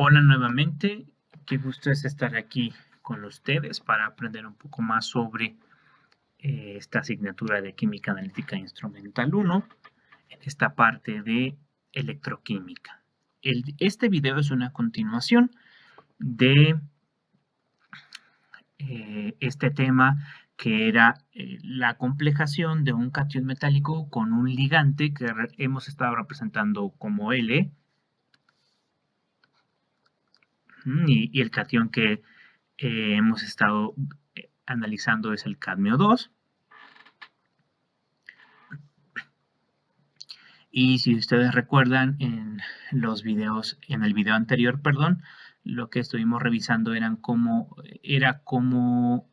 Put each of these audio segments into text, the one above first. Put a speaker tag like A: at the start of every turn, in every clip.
A: Hola nuevamente, qué gusto es estar aquí con ustedes para aprender un poco más sobre esta asignatura de Química Analítica Instrumental 1 en esta parte de electroquímica. Este video es una continuación de este tema que era la complejación de un catión metálico con un ligante que hemos estado representando como L. Y el catión que hemos estado analizando es el cadmio 2. Y si ustedes recuerdan en el video anterior, lo que estuvimos revisando era cómo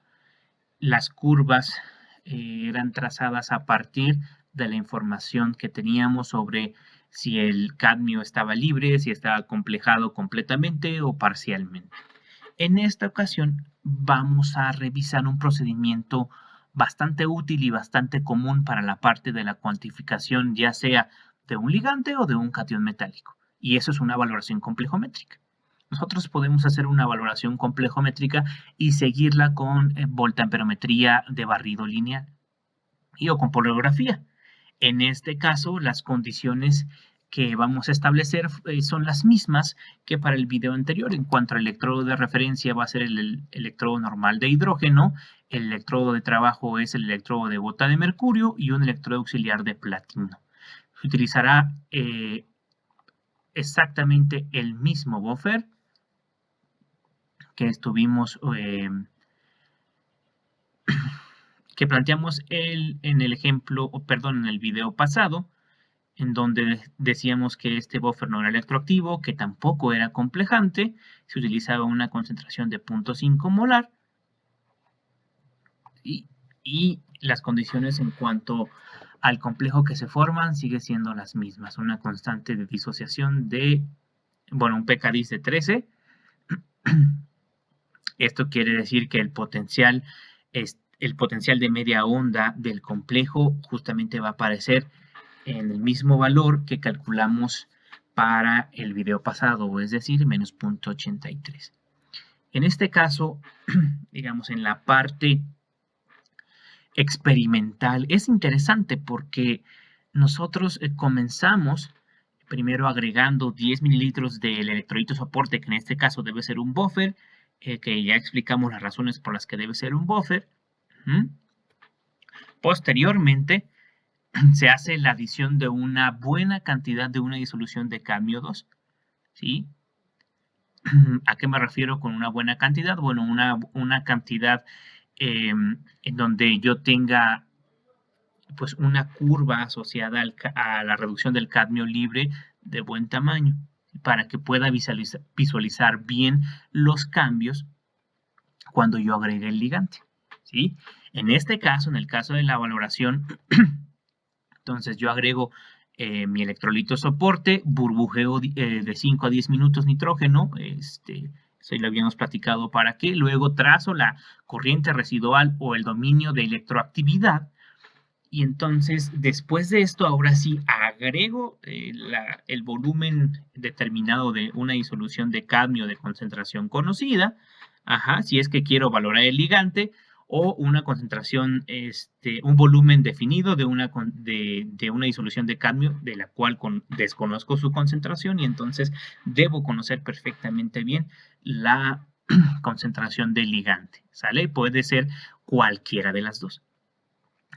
A: las curvas eran trazadas a partir de la información que teníamos sobre si el cadmio estaba libre, si estaba complejado completamente o parcialmente. En esta ocasión vamos a revisar un procedimiento bastante útil y bastante común para la parte de la cuantificación, ya sea de un ligante o de un catión metálico, y eso es una valoración complejométrica. Nosotros podemos hacer una valoración complejométrica y seguirla con voltamperometría de barrido lineal o con poligrafía. En este caso, las condiciones que vamos a establecer son las mismas que para el video anterior. En cuanto al electrodo de referencia, va a ser el electrodo normal de hidrógeno, el electrodo de trabajo es el electrodo de bota de mercurio y un electrodo auxiliar de platino. Se utilizará exactamente el mismo buffer que estuvimos que planteamos en el ejemplo, en el video pasado, en donde decíamos que este buffer no era electroactivo, que tampoco era complejante, se utilizaba una concentración de 0.5 molar y las condiciones en cuanto al complejo que se forman sigue siendo las mismas, una constante de disociación de, un pKdis de 13. Esto quiere decir que el potencial de media onda del complejo justamente va a aparecer en el mismo valor que calculamos para el video pasado, es decir, menos 0.83. En este caso, digamos, en la parte experimental, es interesante porque nosotros comenzamos primero agregando 10 mililitros del electrolito soporte, que en este caso debe ser un buffer, que ya explicamos las razones por las que debe ser un buffer. Posteriormente, se hace la adición de una buena cantidad de una disolución de cadmio 2, ¿sí? ¿A qué me refiero con una buena cantidad? Bueno, una cantidad en donde yo tenga pues una curva asociada a la reducción del cadmio libre de buen tamaño, para que pueda visualizar bien los cambios cuando yo agregue el ligante, ¿sí? En este caso, en el caso de la valoración, entonces yo agrego mi electrolito soporte, burbujeo de 5 a 10 minutos nitrógeno, eso lo habíamos platicado para qué, luego trazo la corriente residual o el dominio de electroactividad, y entonces después de esto, ahora sí agrego el volumen determinado de una disolución de cadmio de concentración conocida, si es que quiero valorar el ligante, o una concentración, un volumen definido de una disolución de cadmio de la cual desconozco su concentración, y entonces debo conocer perfectamente bien la concentración del ligante, ¿sale? Puede ser cualquiera de las dos.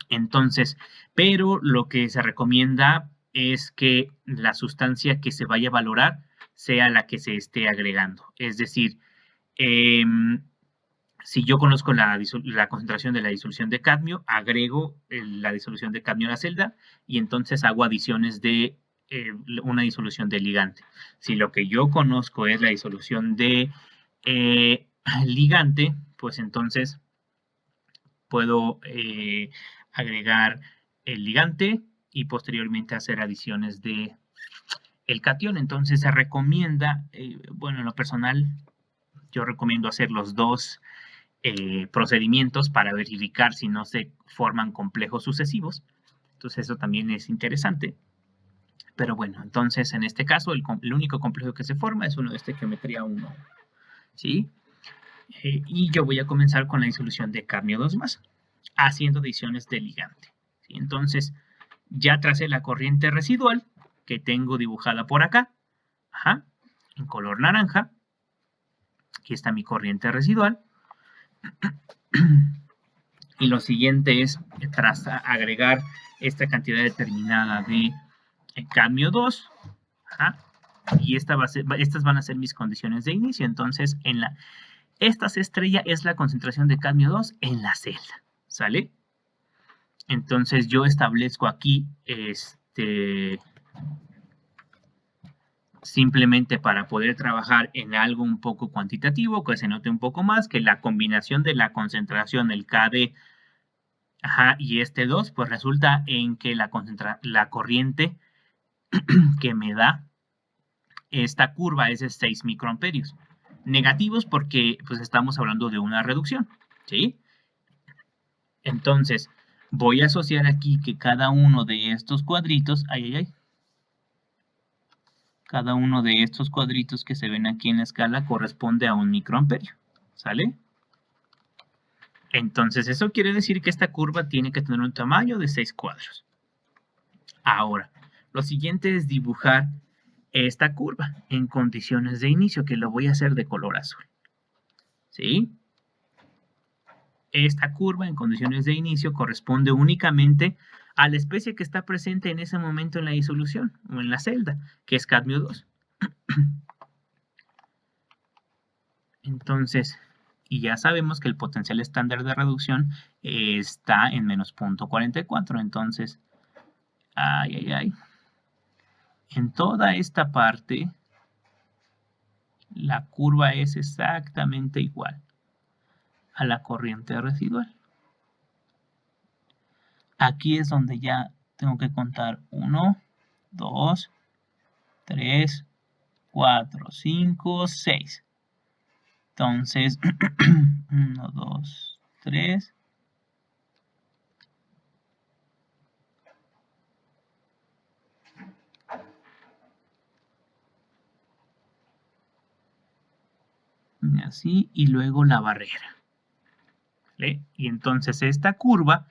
A: Entonces, pero lo que se recomienda es que la sustancia que se vaya a valorar sea la que se esté agregando. Es decir, si yo conozco la concentración de la disolución de cadmio, agrego la disolución de cadmio a la celda y entonces hago adiciones de una disolución de ligante. Si lo que yo conozco es la disolución de ligante, pues entonces puedo agregar el ligante y posteriormente hacer adiciones de el catión. Entonces se recomienda, bueno, en lo personal, yo recomiendo hacer los dos procedimientos para verificar si no se forman complejos sucesivos. Entonces eso también es interesante. Pero bueno, entonces en este caso el único complejo que se forma es uno de geometría 1, ¿sí? Y yo voy a comenzar con la disolución de cadmio 2+, haciendo adiciones de ligante, ¿sí? Entonces, ya tracé la corriente residual que tengo dibujada por acá, en color naranja. Aquí está mi corriente residual. Y lo siguiente es, tras agregar esta cantidad determinada de cadmio 2, y estas van a ser mis condiciones de inicio. Entonces, esta estrella es la concentración de cadmio 2 en la celda, ¿sale? Entonces yo establezco aquí simplemente para poder trabajar en algo un poco cuantitativo, que se note un poco más, que la combinación de la concentración, el KD, y este 2, pues resulta en que la corriente que me da esta curva es de 6 microamperios. Negativos porque pues estamos hablando de una reducción, ¿sí? Entonces, voy a asociar aquí que cada uno de estos cuadritos, cada uno de estos cuadritos que se ven aquí en la escala corresponde a 1 microamperio, ¿sale? Entonces, eso quiere decir que esta curva tiene que tener un tamaño de 6 cuadros. Ahora, lo siguiente es dibujar esta curva en condiciones de inicio, que lo voy a hacer de color azul, ¿sí? Esta curva en condiciones de inicio corresponde únicamente a la especie que está presente en ese momento en la disolución o en la celda, que es cadmio 2. Entonces, y ya sabemos que el potencial estándar de reducción está en menos 0.44. Entonces, en toda esta parte, la curva es exactamente igual a la corriente residual. Aquí es donde ya tengo que contar 1, 2, 3, 4, 5, 6. Entonces, 1, 2, 3. Así, y luego la barrera. ¿Vale? Y entonces esta curva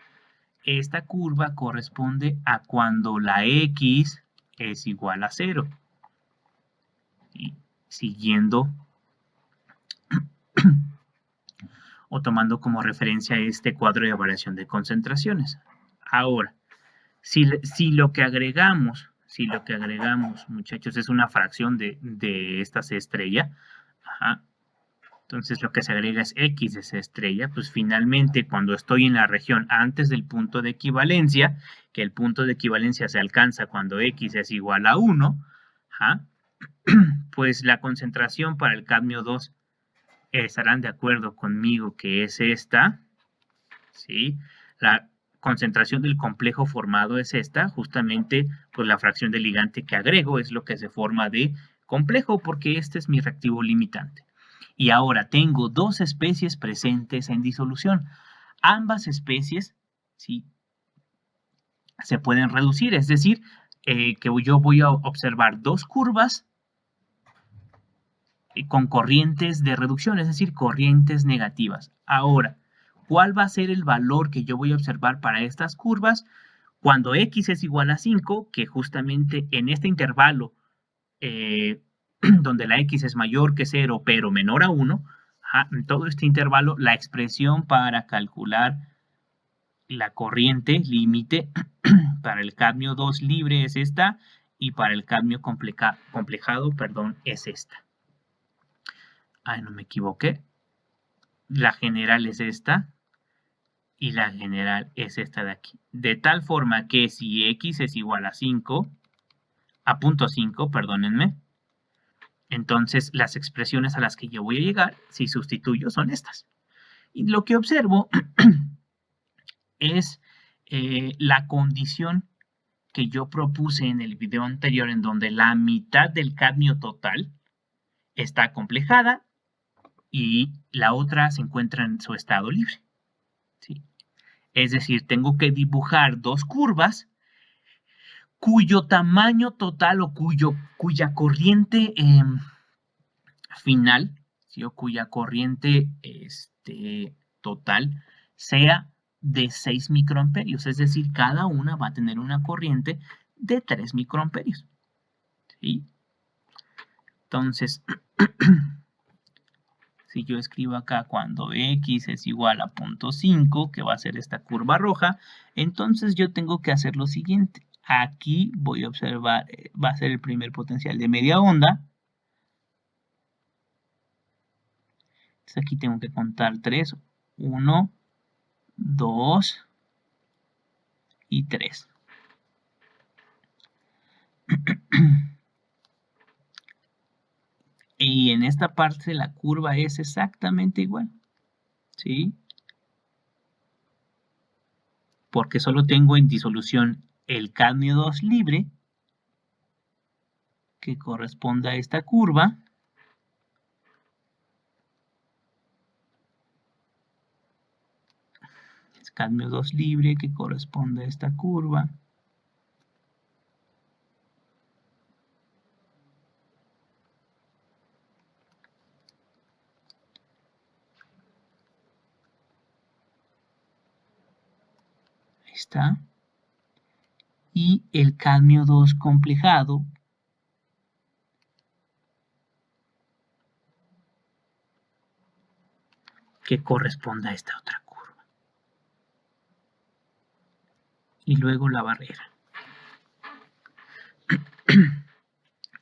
A: corresponde a cuando la X es igual a 0. Y siguiendo o tomando como referencia este cuadro de variación de concentraciones. Ahora, si lo que agregamos, muchachos, es una fracción de esta C estrella, entonces lo que se agrega es X de C estrella, pues finalmente cuando estoy en la región antes del punto de equivalencia, que el punto de equivalencia se alcanza cuando X es igual a 1, pues la concentración para el cadmio 2 estarán de acuerdo conmigo que es esta, ¿sí? La concentración del complejo formado es esta, justamente pues la fracción del ligante que agrego es lo que se forma de complejo, porque este es mi reactivo limitante. Y ahora tengo dos especies presentes en disolución. Ambas especies, ¿sí?, se pueden reducir, es decir, que yo voy a observar dos curvas con corrientes de reducción, es decir, corrientes negativas. Ahora, ¿cuál va a ser el valor que yo voy a observar para estas curvas? Cuando X es igual a 5, que justamente en este intervalo donde la X es mayor que 0 pero menor a 1, en todo este intervalo la expresión para calcular la corriente límite para el cadmio 2 libre es esta y para el cadmio complejado, es esta. No me equivoqué. La general es esta y la general es esta de aquí. De tal forma que si X es igual a 5, a 0.5, perdónenme, entonces las expresiones a las que yo voy a llegar, si sustituyo, son estas. Y lo que observo es la condición que yo propuse en el video anterior, en donde la mitad del cadmio total está complejada y la otra se encuentra en su estado libre, ¿sí? Es decir, tengo que dibujar dos curvas cuyo tamaño total o cuya corriente final, ¿sí? O cuya corriente total sea de 6 microamperios, es decir, cada una va a tener una corriente de 3 microamperios, ¿sí? Entonces, si yo escribo acá cuando x es igual a 0.5, que va a ser esta curva roja, entonces yo tengo que hacer lo siguiente. Aquí voy a observar, va a ser el primer potencial de media onda. Entonces aquí tengo que contar 3, 1, 2 y 3. Y en esta parte la curva es exactamente igual, ¿sí? Porque solo tengo en disolución el cadmio 2 libre, que corresponde a esta curva. Es cadmio 2 libre, que corresponde a esta curva. Ahí está. Y el cadmio 2 complejado, que corresponde a esta otra curva. Y luego la barrera.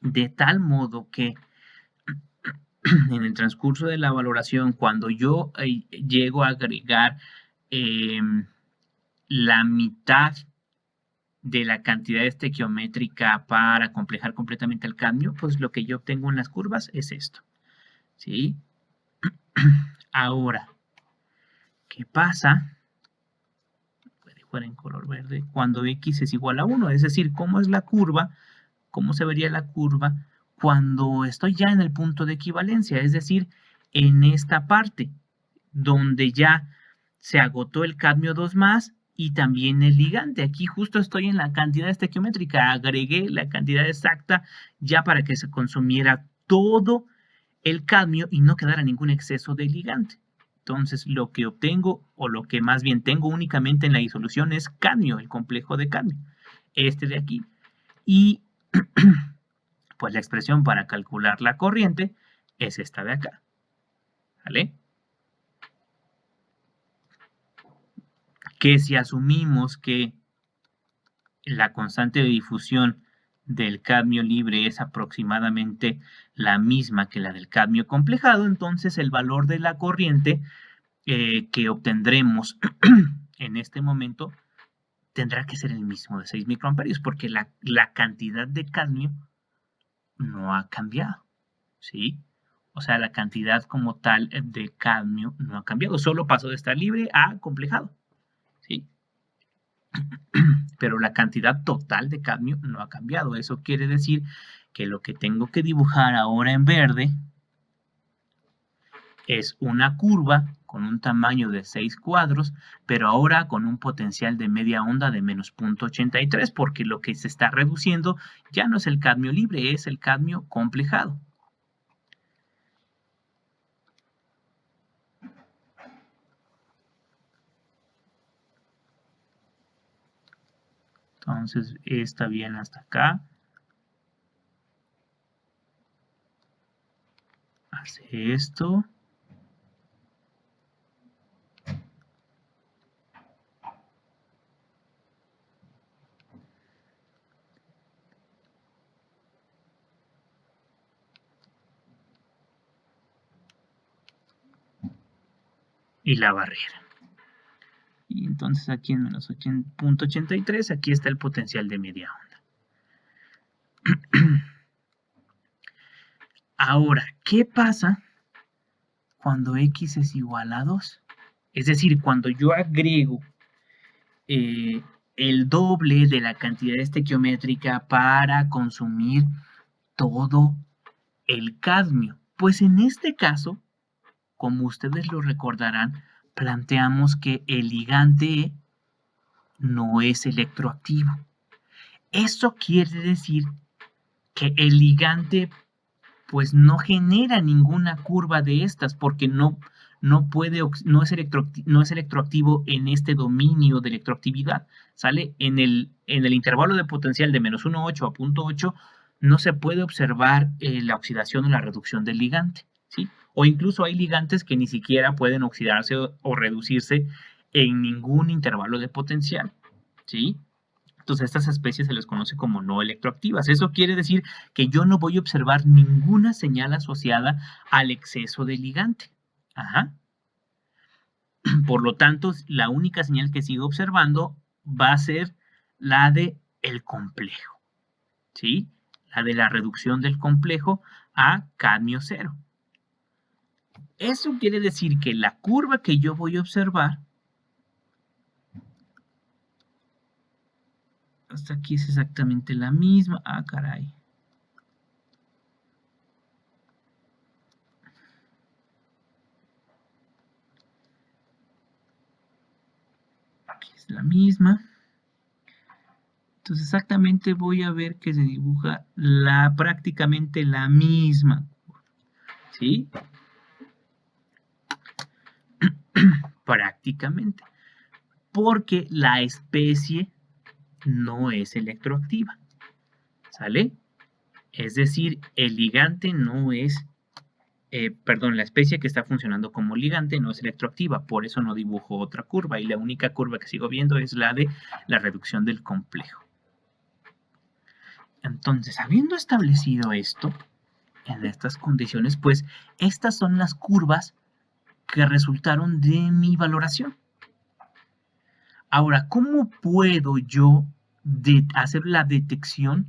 A: De tal modo que en el transcurso de la valoración, cuando yo llego a agregar la mitad de la cantidad estequiométrica para complejar completamente el cadmio, pues lo que yo obtengo en las curvas es esto, ¿sí? Ahora, ¿qué pasa? Puede fuera en color verde, cuando x es igual a 1, es decir, ¿cómo es la curva? ¿Cómo se vería la curva cuando estoy ya en el punto de equivalencia? Es decir, en esta parte, donde ya se agotó el cadmio 2 más y también el ligante. Aquí justo estoy en la cantidad estequiométrica, agregué la cantidad exacta ya para que se consumiera todo el cadmio y no quedara ningún exceso de ligante. Entonces lo que obtengo, o lo que más bien tengo únicamente en la disolución, es cadmio, el complejo de cadmio, este de aquí. Y pues la expresión para calcular la corriente es esta de acá, ¿vale? Que si asumimos que la constante de difusión del cadmio libre es aproximadamente la misma que la del cadmio complejado, entonces el valor de la corriente que obtendremos en este momento tendrá que ser el mismo de 6 microamperios, porque la cantidad de cadmio no ha cambiado, ¿sí? O sea, la cantidad como tal de cadmio no ha cambiado, solo pasó de estar libre a complejado, ¿sí? Pero la cantidad total de cadmio no ha cambiado. Eso quiere decir que lo que tengo que dibujar ahora en verde es una curva con un tamaño de 6 cuadros, pero ahora con un potencial de media onda de menos 0.83, porque lo que se está reduciendo ya no es el cadmio libre, es el cadmio complejado. Entonces, está bien hasta acá. Hace esto. Y la barrera. Y entonces aquí en menos 0.83, aquí está el potencial de media onda. Ahora, ¿qué pasa cuando x es igual a 2? Es decir, cuando yo agrego el doble de la cantidad estequiométrica para consumir todo el cadmio. Pues en este caso, como ustedes lo recordarán, planteamos que el ligante no es electroactivo. Eso quiere decir que el ligante pues no genera ninguna curva de estas porque no es electroactivo en este dominio de electroactividad, ¿sale? En el intervalo de potencial de menos 1,8 a 0,8 no se puede observar la oxidación o la reducción del ligante, ¿sí? O incluso hay ligantes que ni siquiera pueden oxidarse o reducirse en ningún intervalo de potencial, ¿sí? Entonces, a estas especies se les conoce como no electroactivas. Eso quiere decir que yo no voy a observar ninguna señal asociada al exceso de ligante. Ajá. Por lo tanto, la única señal que sigo observando va a ser la de el complejo, ¿sí? La de la reducción del complejo a cadmio cero. Eso quiere decir que la curva que yo voy a observar hasta aquí es exactamente la misma. Ah, caray. Aquí es la misma. Entonces exactamente voy a ver que se dibuja prácticamente la misma, ¿sí? Prácticamente. Porque la especie no es electroactiva, ¿sale? Es decir, el ligante no es, perdón, la especie que está funcionando como ligante no es electroactiva, por eso no dibujo otra curva y la única curva que sigo viendo es la de la reducción del complejo. Entonces, habiendo establecido esto, en estas condiciones, pues estas son las curvas que resultaron de mi valoración. Ahora, ¿cómo puedo yo hacer la detección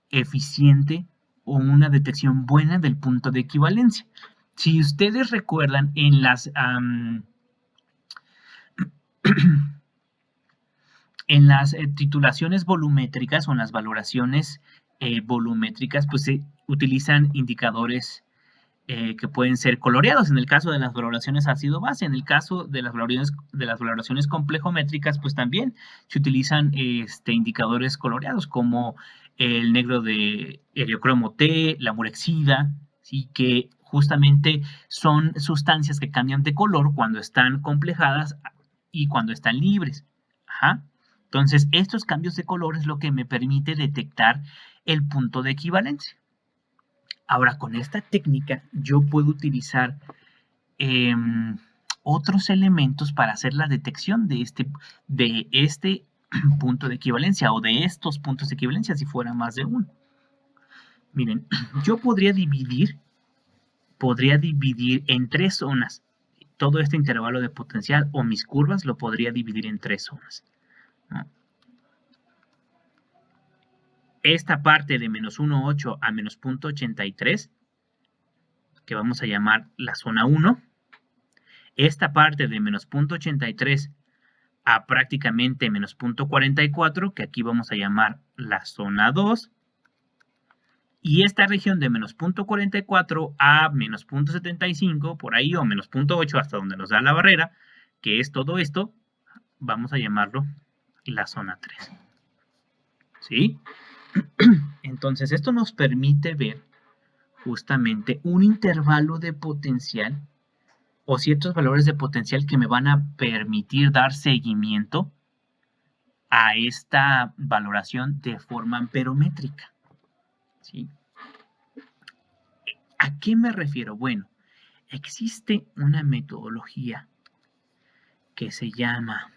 A: eficiente o una detección buena del punto de equivalencia? Si ustedes recuerdan en las titulaciones volumétricas o en las valoraciones volumétricas, pues se utilizan indicadores que pueden ser coloreados en el caso de las valoraciones ácido-base. En el caso de las valoraciones complejométricas, pues también se utilizan indicadores coloreados como el negro de heliocromo T, la murexida, ¿sí? Que justamente son sustancias que cambian de color cuando están complejadas y cuando están libres. Ajá. Entonces, estos cambios de color es lo que me permite detectar el punto de equivalencia. Ahora, con esta técnica yo puedo utilizar otros elementos para hacer la detección de este punto de equivalencia o de estos puntos de equivalencia si fuera más de uno. Miren, yo podría dividir en 3 zonas todo este intervalo de potencial o mis curvas lo podría dividir en 3 zonas, ¿no? Esta parte de menos 1,8 a menos 0,83, que vamos a llamar la zona 1, esta parte de menos 0,83 a prácticamente menos 0,44, que aquí vamos a llamar la zona 2, y esta región de menos 0,44 a menos 0,75, por ahí, o menos 0,8 hasta donde nos da la barrera, que es todo esto, vamos a llamarlo la zona 3. ¿Sí? Entonces, esto nos permite ver justamente un intervalo de potencial o ciertos valores de potencial que me van a permitir dar seguimiento a esta valoración de forma amperométrica, ¿sí? ¿A qué me refiero? Bueno, existe una metodología que se llama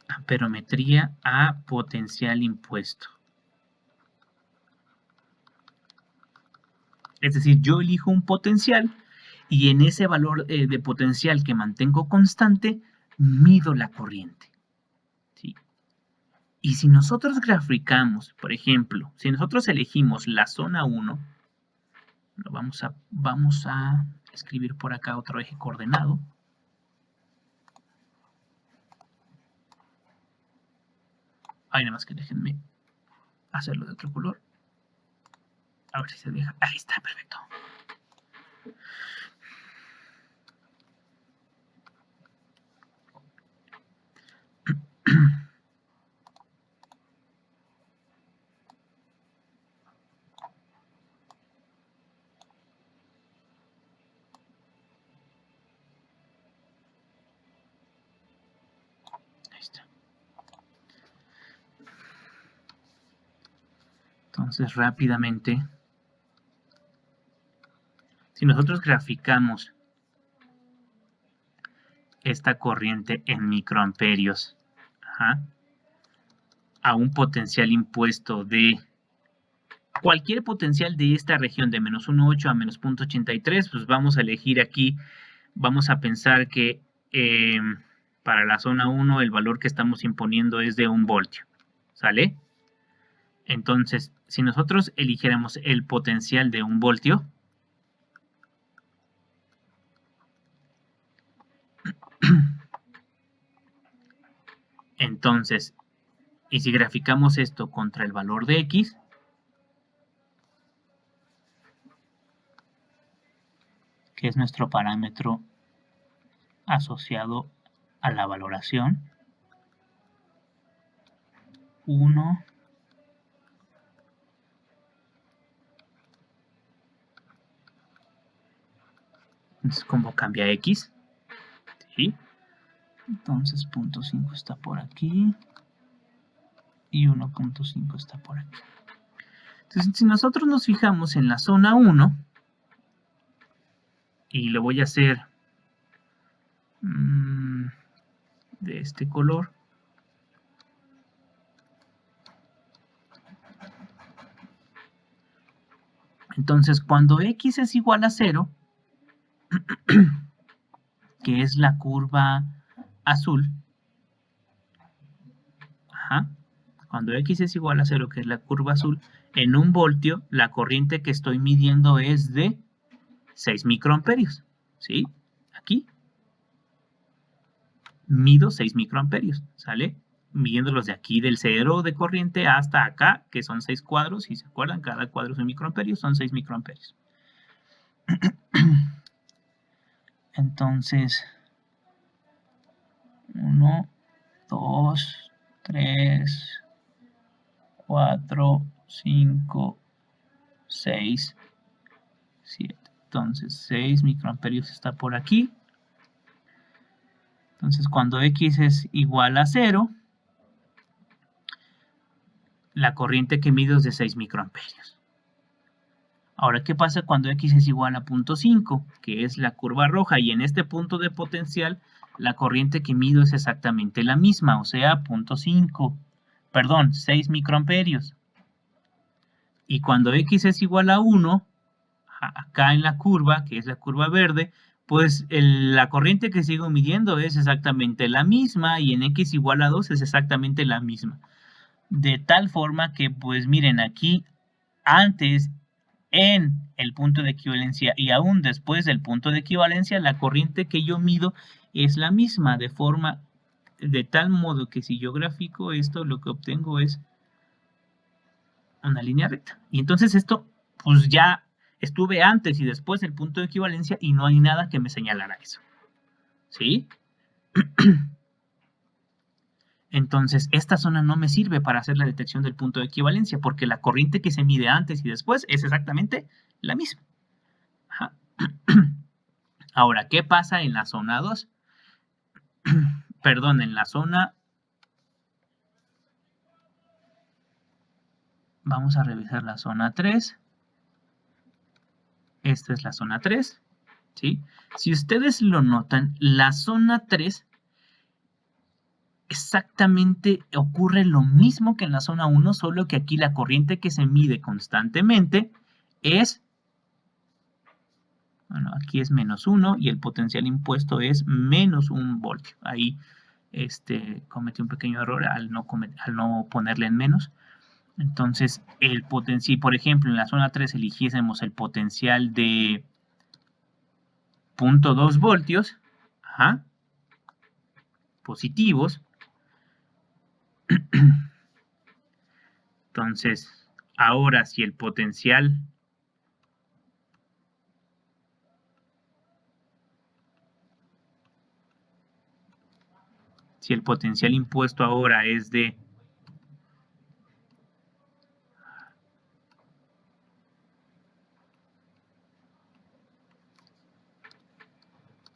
A: amperometría a potencial impuesto. Es decir, yo elijo un potencial y en ese valor de potencial que mantengo constante, mido la corriente, ¿sí? Y si nosotros graficamos, por ejemplo, si nosotros elegimos la zona 1, vamos a escribir por acá otro eje coordenado. Ay, nada más que déjenme hacerlo de otro color. A ver si se deja. Ahí está, perfecto. Entonces, rápidamente, si nosotros graficamos esta corriente en microamperios, a un potencial impuesto de cualquier potencial de esta región de menos 1,8 a menos 0.83, pues vamos a elegir aquí, vamos a pensar que para la zona 1 el valor que estamos imponiendo es de 1 voltio, ¿sale? Entonces, si nosotros eligiéramos el potencial de 1 voltio, entonces, y si graficamos esto contra el valor de X, que es nuestro parámetro asociado a la valoración, 1, entonces, ¿cómo cambia X? ¿Sí? Entonces, 0.5 está por aquí y 1.5 está por aquí. Entonces, si nosotros nos fijamos en la zona 1, y lo voy a hacer de este color, entonces cuando X es igual a 0, que es la curva azul, cuando X es igual a 0, que es la curva azul, en 1 voltio, la corriente que estoy midiendo es de 6 microamperios, ¿sí? Aquí. Mido 6 microamperios, ¿sale? Midiéndolos de aquí del 0 de corriente hasta acá, que son 6 cuadros, si se acuerdan, cada cuadro es un microamperio, son 6 microamperios. Entonces, 1, 2, 3, 4, 5, 6, 7. Entonces, 6 microamperios está por aquí. Entonces, cuando X es igual a 0, la corriente que mido es de 6 microamperios. Ahora, ¿qué pasa cuando X es igual a 0.5? Que es la curva roja, y en este punto de potencial, la corriente que mido es exactamente la misma, o sea, 6 microamperios. Y cuando X es igual a 1, acá en la curva, que es la curva verde, pues la corriente que sigo midiendo es exactamente la misma, y en X igual a 2 es exactamente la misma. De tal forma que, pues miren, aquí antes, en el punto de equivalencia y aún después del punto de equivalencia, la corriente que yo mido es la misma, de tal modo que si yo grafico esto, lo que obtengo es una línea recta. Y entonces esto, pues ya estuve antes y después del punto de equivalencia y no hay nada que me señalara eso. ¿Sí? Entonces, esta zona no me sirve para hacer la detección del punto de equivalencia, porque la corriente que se mide antes y después es exactamente la misma. Ahora, ¿qué pasa en la zona 2? Perdón, en la zona... Vamos a revisar la zona 3. Esta es la zona 3. ¿Sí? Si ustedes lo notan, la zona 3 exactamente ocurre lo mismo que en la zona 1, solo que aquí la corriente que se mide constantemente es, bueno, aquí es menos 1 y el potencial impuesto es menos 1 voltio. Ahí cometí un pequeño error al no ponerle en menos. Entonces, si por ejemplo en la zona 3 eligiésemos el potencial de 0.2 voltios, positivos, entonces, ahora si el potencial impuesto ahora es de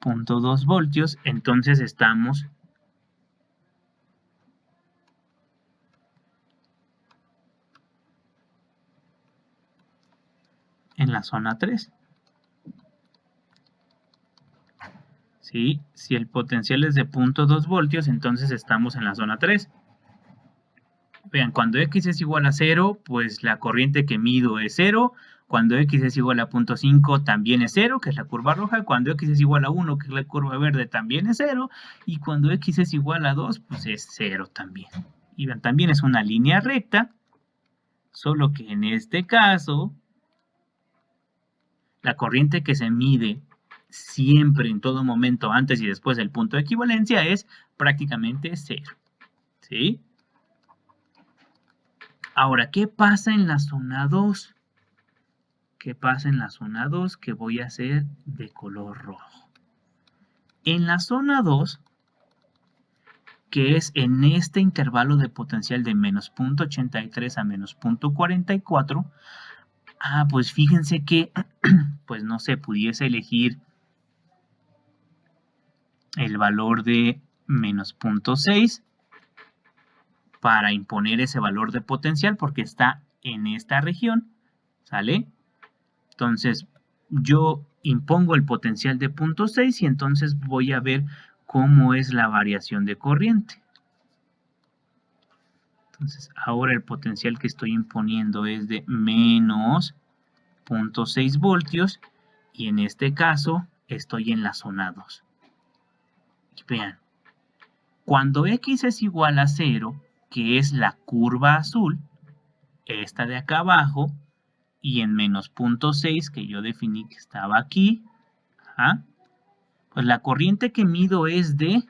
A: 0.2 voltios, entonces estamos en la zona 3. ¿Sí? Si el potencial es de 0.2 voltios, entonces estamos en la zona 3. Vean, cuando X es igual a 0, pues la corriente que mido es 0. Cuando X es igual a 0.5 también es 0, que es la curva roja. Cuando X es igual a 1, que es la curva verde, también es 0. Y cuando X es igual a 2, pues es 0 también. Y vean, también es una línea recta, solo que en este caso, la corriente que se mide siempre, en todo momento, antes y después del punto de equivalencia, es prácticamente 0. ¿Sí? Ahora, ¿qué pasa en la zona 2? ¿Qué pasa en la zona 2? Que voy a hacer de color rojo. En la zona 2, que es en este intervalo de potencial de menos 0.83 a menos 0.44, pues fíjense que, pues no sé, pudiese elegir el valor de menos 0.6 para imponer ese valor de potencial porque está en esta región, ¿sale? Entonces, yo impongo el potencial de 0.6 y entonces voy a ver cómo es la variación de corriente. Entonces, ahora el potencial que estoy imponiendo es de menos 0.6 voltios y en este caso estoy en la zona 2. Y vean, cuando X es igual a 0, que es la curva azul, esta de acá abajo, y en menos 0.6, que yo definí que estaba aquí, pues la corriente que mido es de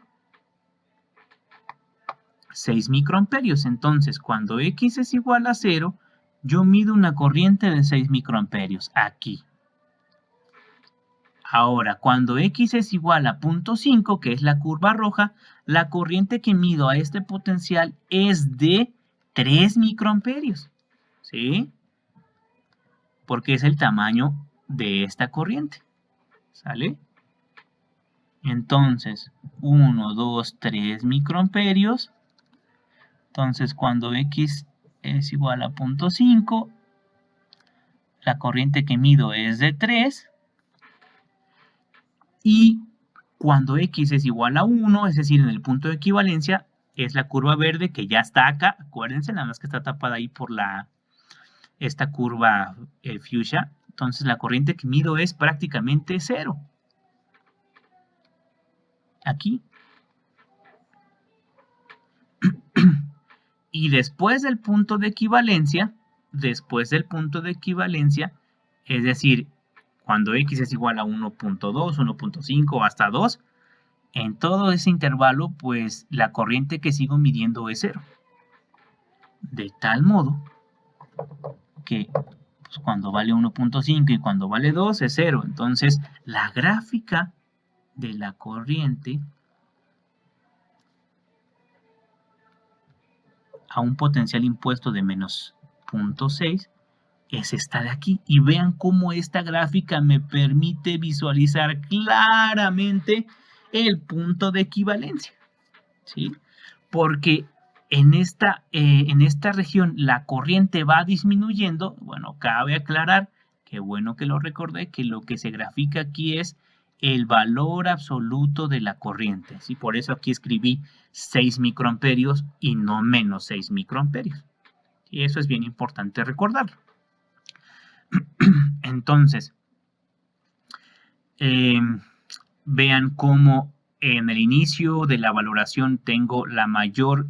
A: 6 microamperios. Entonces, cuando X es igual a 0, yo mido una corriente de 6 microamperios aquí. Ahora, cuando X es igual a 0.5, que es la curva roja, la corriente que mido a este potencial es de 3 microamperios. ¿Sí? Porque es el tamaño de esta corriente. ¿Sale? Entonces, 1, 2, 3 microamperios. Entonces, cuando X es igual a 0.5, la corriente que mido es de 3. Y cuando X es igual a 1, es decir, en el punto de equivalencia, es la curva verde que ya está acá. Acuérdense, nada más que está tapada ahí por esta curva fuchsia. Entonces, la corriente que mido es prácticamente 0. Aquí. Y después del punto de equivalencia, es decir, cuando X es igual a 1.2, 1.5 hasta 2, en todo ese intervalo, pues la corriente que sigo midiendo es 0. De tal modo que pues, cuando vale 1.5 y cuando vale 2 es 0. Entonces, la gráfica de la corriente a un potencial impuesto de menos 0.6 es esta de aquí. Y vean cómo esta gráfica me permite visualizar claramente el punto de equivalencia. ¿Sí? Porque en esta región la corriente va disminuyendo. Bueno, cabe aclarar, qué bueno que lo recordé, que lo que se grafica aquí es el valor absoluto de la corriente. ¿Sí? Por eso aquí escribí 6 microamperios y no menos 6 microamperios. Y eso es bien importante recordarlo. Entonces, vean cómo en el inicio de la valoración tengo la mayor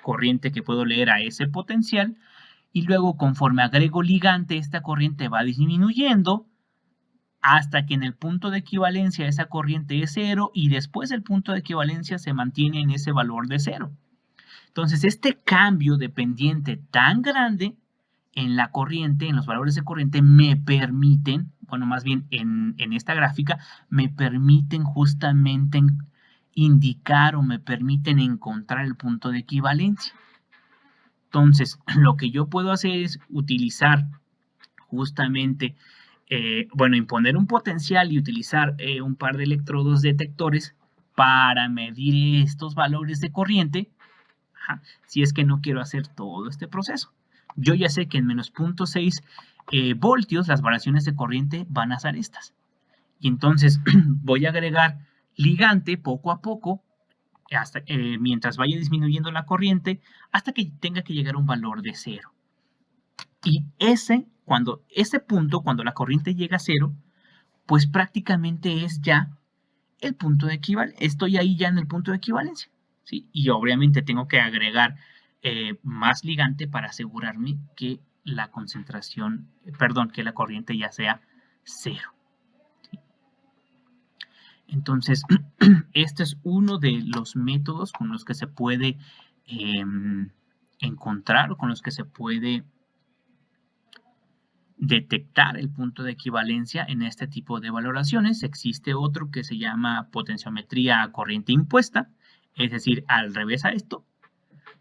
A: corriente que puedo leer a ese potencial y luego conforme agrego ligante esta corriente va disminuyendo hasta que en el punto de equivalencia esa corriente es 0 y después el punto de equivalencia se mantiene en ese valor de 0. Entonces este cambio de pendiente tan grande en la corriente, en los valores de corriente, me permiten, bueno, más bien en esta gráfica, me permiten justamente indicar o me permiten encontrar el punto de equivalencia. Entonces, lo que yo puedo hacer es utilizar justamente, bueno, imponer un potencial y utilizar un par de electrodos detectores para medir estos valores de corriente, si es que no quiero hacer todo este proceso. Yo ya sé que en menos 0.6 voltios, las variaciones de corriente van a ser estas. Y entonces voy a agregar ligante poco a poco, hasta, mientras vaya disminuyendo la corriente, hasta que tenga que llegar a un valor de 0. Y ese punto, cuando la corriente llega a 0, pues prácticamente es ya el punto de equivalencia. Estoy ahí ya en el punto de equivalencia, ¿sí? Y obviamente tengo que agregar más ligante para asegurarme que la concentración, que la corriente ya sea 0. ¿Sí? Entonces, este es uno de los métodos con los que se puede encontrar o con los que se puede detectar el punto de equivalencia en este tipo de valoraciones. Existe otro que se llama potenciometría a corriente impuesta, es decir, al revés a esto,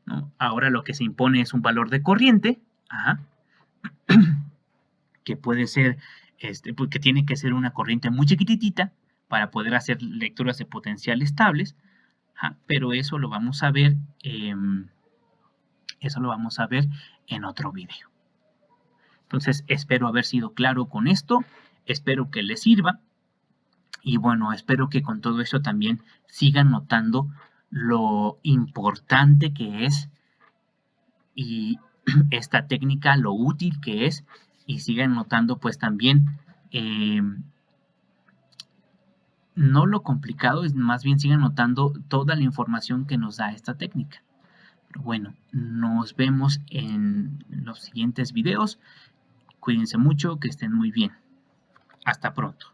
A: ¿no? Ahora lo que se impone es un valor de corriente, que puede ser, que tiene que ser una corriente muy chiquitita para poder hacer lecturas de potencial estables, pero eso lo vamos a ver, en otro video. Entonces, espero haber sido claro con esto, espero que les sirva y bueno, espero que con todo esto también sigan notando lo importante que es y esta técnica, lo útil que es y sigan notando pues también no lo complicado, es más bien sigan notando toda la información que nos da esta técnica. Pero bueno, nos vemos en los siguientes videos. Cuídense mucho, que estén muy bien. Hasta pronto.